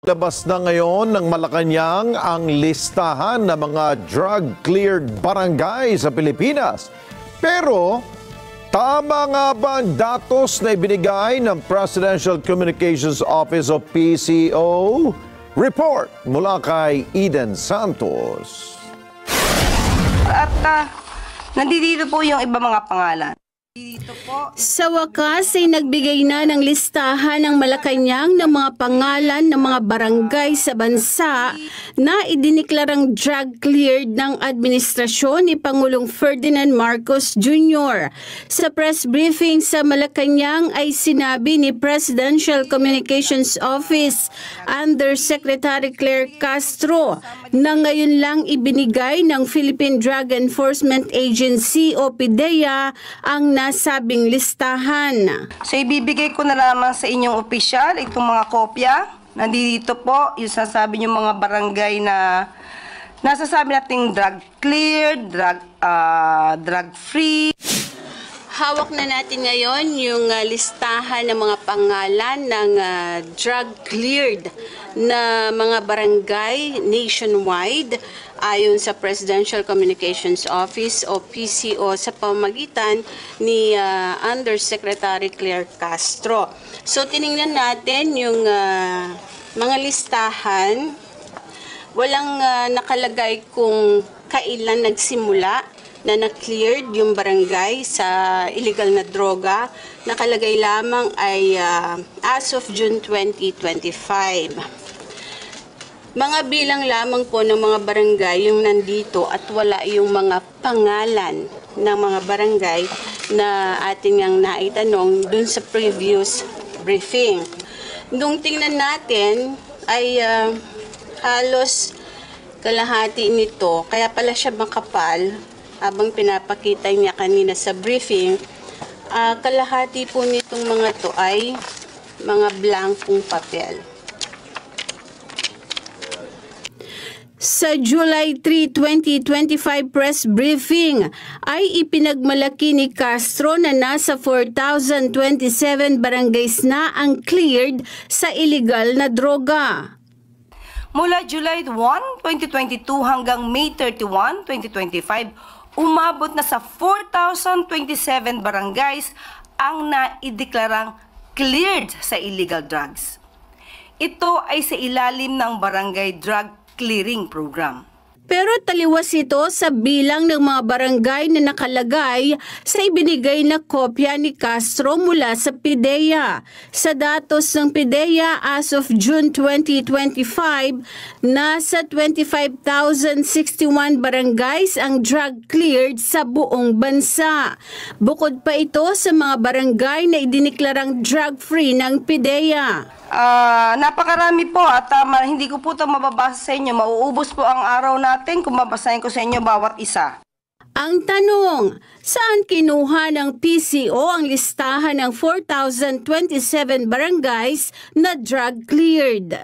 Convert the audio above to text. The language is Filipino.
Labas na ngayon ng Malacanang ang listahan ng mga drug-cleared barangay sa Pilipinas. Pero, tama nga ba ang datos na ibinigay ng Presidential Communications Office o PCO? Report mula kay Eden Santos. At nandito po yung iba mga pangalan. Sa wakas ay nagbigay na ng listahan ng Malacanang ng mga pangalan ng mga barangay sa bansa na idiniklarang drug-cleared ng administrasyon ni Pangulong Ferdinand Marcos Jr. Sa press briefing sa Malacanang ay sinabi ni Presidential Communications Office Undersecretary Claire Castro na ngayon lang ibinigay ng Philippine Drug Enforcement Agency o PDEA ang nasabing listahan. So ibibigay ko na lamang sa inyong opisyal itong mga kopya. Nandito po yung sasabi yung mga barangay na nasasabi nating drug cleared, drug free. Hawak na natin ngayon yung listahan ng mga pangalan ng drug-cleared na mga barangay nationwide ayon sa Presidential Communications Office o PCO sa pamamagitan ni Undersecretary Claire Castro. So tiningnan natin yung mga listahan. Walang nakalagay kung kailan nagsimula na na-cleared yung barangay sa illegal na droga. Nakalagay lamang ay as of June 2025. Mga bilang lamang po ng mga barangay yung nandito at wala yung mga pangalan ng mga barangay na ating ang naitanong dun sa previous briefing. Nung tingnan natin ay halos kalahati nito, kaya pala siya makapal. Habang pinapakita niya kanina sa briefing, kalahati po nitong mga to ay mga blankong papel. Sa July 3, 2025 press briefing ay ipinagmalaki ni Castro na nasa 4,027 barangays na ang cleared sa illegal na droga. Mula July 1, 2022 hanggang May 31, 2025, umabot na sa 4,027 barangays ang naideklarang cleared sa illegal drugs. Ito ay sa ilalim ng Barangay Drug Clearing Program. Pero taliwas ito sa bilang ng mga barangay na nakalagay sa ibinigay na kopya ni Castro mula sa PDEA. Sa datos ng PDEA as of June 2025, nasa 25,061 barangays ang drug cleared sa buong bansa. Bukod pa ito sa mga barangay na idiniklarang drug-free ng PDEA. Napakarami po at hindi ko po ito mababasa sa inyo. Mauubos po ang araw natin kung babasahin ko sa inyo bawat isa. Ang tanong, saan kinuha ng PCO ang listahan ng 4,027 barangays na drug cleared?